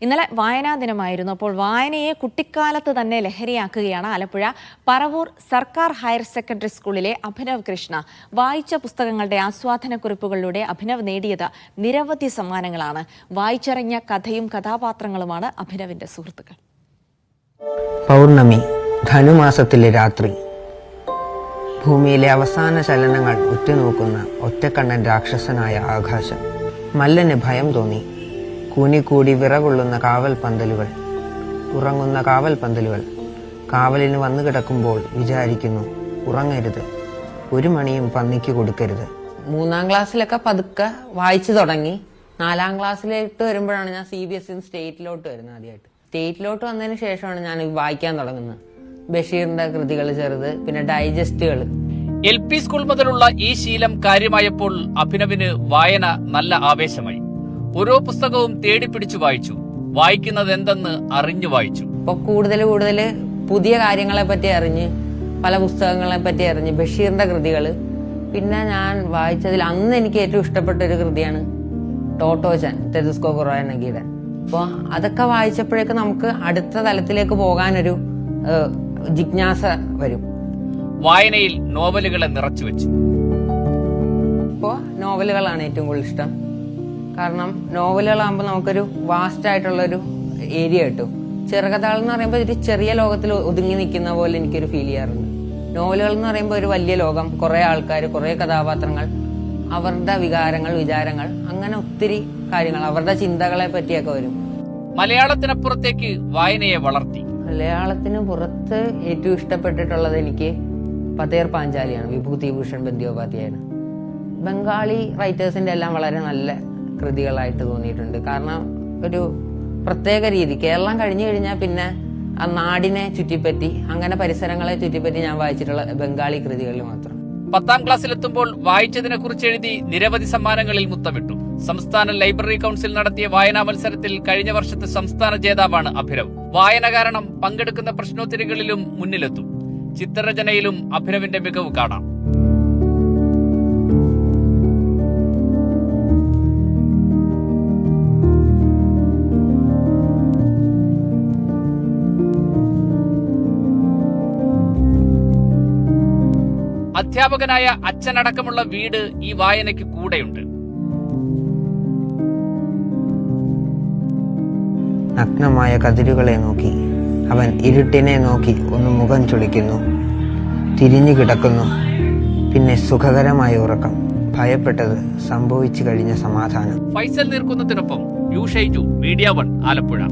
ഇന്നലെ വായനാ ദിനമായിരുന്നു. അപ്പോൾ വായനയെ കുട്ടിക്കാലത്ത് തന്നെ ലഹരിയാക്കുകയാണ് ആലപ്പുഴ പറവൂർ സർക്കാർ ഹയർ സെക്കൻഡറി സ്കൂളിലെ അഭിനവ് കൃഷ്ണ. വായിച്ച പുസ്തകങ്ങളുടെ ആസ്വാദനക്കുറിപ്പുകളിലൂടെ അഭിനവ് നേടിയത് നിരവധി സമ്മാനങ്ങളാണ്. വായിച്ചറിഞ്ഞ കഥയും കഥാപാത്രങ്ങളുമാണ് അഭിനവിന്റെ സുഹൃത്തുക്കൾ. പൗർണമി, ധനുമാസത്തിലെ രാത്രി. ഭൂമിയിലെ അവസാന ചലനങ്ങൾ ഉറ്റുനോക്കുന്ന ഒറ്റക്കണ്ണൻ രാക്ഷസനായ ആകാശം. മല്ലന് ഭയം തോന്നി. കൂനിക്കൂടി വിറകൊള്ളുന്ന കാവൽ പന്തലുകൾ, ഉറങ്ങുന്ന കാവൽ പന്തലുകൾ. കാവലിന് വന്നു കിടക്കുമ്പോൾ വിചാരിക്കുന്നു, ഉറങ്ങരുത്, ഒരു മണിയും പന്നിക്ക് കൊടുക്കരുത്. 3ാം ക്ലാസ്സിലൊക്കെ പതുക്കെ വായിച്ചു തുടങ്ങി. 4ാം ക്ലാസ്സിലേക്ക് വരുമ്പോഴാണ് ഞാൻ CBSE സ്റ്റേറ്റിലോട്ട് വരുന്നത്. ആദ്യമായിട്ട് സ്റ്റേറ്റിലോട്ട് വന്നതിന് ശേഷമാണ് ഞാൻ വായിക്കാൻ തുടങ്ങുന്നത്. ബഷീറിന്റെ കൃതികൾ ചെറുത്, പിന്നെ ഡൈജസ്റ്റുകൾ. LP സ്കൂൾ മുതലുള്ള ഈ ശീലം കാര്യമായപ്പോൾ അഭിനവിന് വായന നല്ല ആവേശമായി. ഓരോ പുസ്തകവും തേടിപ്പിടിച്ചു വായിച്ചു. വായിക്കുന്നത് എന്തെന്ന് അറിഞ്ഞു വായിച്ചു. ഇപ്പൊ കൂടുതൽ പുതിയ കാര്യങ്ങളെ പറ്റി അറിഞ്ഞ്, പല പുസ്തകങ്ങളെ പറ്റി അറിഞ്ഞ്, ബഷീറിന്റെ കൃതികള്. പിന്നെ ഞാൻ വായിച്ചതിൽ അന്ന് എനിക്ക് ഏറ്റവും ഇഷ്ടപ്പെട്ട ഒരു കൃതിയാണ് ടോട്ടോച്ചാൻ, തെതുസ്കോ ഖുറാനഗിയുടെ. അപ്പോൾ അതൊക്കെ വായിച്ചപ്പോഴേക്ക് നമുക്ക് അടുത്ത തലത്തിലേക്ക് പോകാനൊരു ജിജ്ഞാസ വരും. വായനയിൽ നോവലുകളെ നിറച്ചുവെച്ചു. ഇപ്പോൾ നോവലുകളാണ് ഏറ്റവും കൂടുതൽ ഇഷ്ടം. കാരണം നോവലുകളാകുമ്പോൾ നമുക്കൊരു വാസ്റ്റ് ആയിട്ടുള്ളൊരു ഏരിയ കിട്ടും. ചെറുകഥകൾ എന്ന് പറയുമ്പോൾ ഒരു ചെറിയ ലോകത്തിൽ ഒതുങ്ങി നിൽക്കുന്ന പോലെ എനിക്കൊരു ഫീൽ ചെയ്യാറുണ്ട്. നോവലുകൾ എന്ന് പറയുമ്പോൾ ഒരു വലിയ ലോകം, കുറെ ആൾക്കാർ, കുറെ കഥാപാത്രങ്ങൾ, അവരുടെ വികാരങ്ങൾ, വിചാരങ്ങൾ, അങ്ങനെ ഒത്തിരി കാര്യങ്ങൾ, അവരുടെ ചിന്തകളെ പറ്റിയൊക്കെ വരും. മലയാളത്തിനപ്പുറത്തേക്ക് വായനയെ വളർത്തി. മലയാളത്തിന് പുറത്ത് ഏറ്റവും ഇഷ്ടപ്പെട്ടിട്ടുള്ളത് എനിക്ക് പതേർ പാഞ്ചാലിയാണ്, വിഭൂതിഭൂഷൺ ബന്ദ്യോപാധ്യായാണ്. ബംഗാളി റൈറ്റേഴ്സിന്റെ എല്ലാം വളരെ നല്ല കൃതികളായിട്ട് തോന്നിയിട്ടുണ്ട്. കാരണം ഒരു പ്രത്യേക രീതി, കേരളം കഴിഞ്ഞു കഴിഞ്ഞാൽ പിന്നെ ആ നാടിനെ ചുറ്റിപ്പറ്റി, അങ്ങനെ പരിസരങ്ങളെ ചുറ്റിപ്പറ്റി ഞാൻ വായിച്ചിട്ടുള്ള ബംഗാളി കൃതികളിൽ മാത്രം. 10ാം ക്ലാസ്സിലെത്തുമ്പോൾ വായിച്ചതിനെ കുറിച്ച് എഴുതി നിരവധി സമ്മാനങ്ങളിൽ മുത്തമിട്ടു. സംസ്ഥാന ലൈബ്രറി കൗൺസിൽ നടത്തിയ വായനാ മത്സരത്തിൽ കഴിഞ്ഞ വർഷത്തെ സംസ്ഥാന ജേതാവാണ് അഭിനവ്. വായന കാരണം പങ്കെടുക്കുന്ന പ്രശ്നോത്തരികളിലും മുന്നിലെത്തും. ചിത്രരചനയിലും അഭിനവിന്റെ മികവ് കാണാം. അധ്യാപകനായ അച്ഛനടക്കമുള്ള വീട് ഈ വായനയ്ക്ക് കൂടെയുണ്ട്. നഗ്നമായ കതിരുകളെ നോക്കി അവൻ ഇരുട്ടിനെ നോക്കി ഒന്ന് മുഖം ചുളിക്കുന്നു. തിരിഞ്ഞു കിടക്കുന്നു. പിന്നെ സുഖകരമായ ഉറക്കം. ഭയപ്പെട്ടത് സംഭവിച്ചു കഴിഞ്ഞ സമാധാനം. ഫൈസൽ നീർക്കുന്നതിനൊപ്പം യു ഷൈജു, മീഡിയ 1 ആലപ്പുഴ.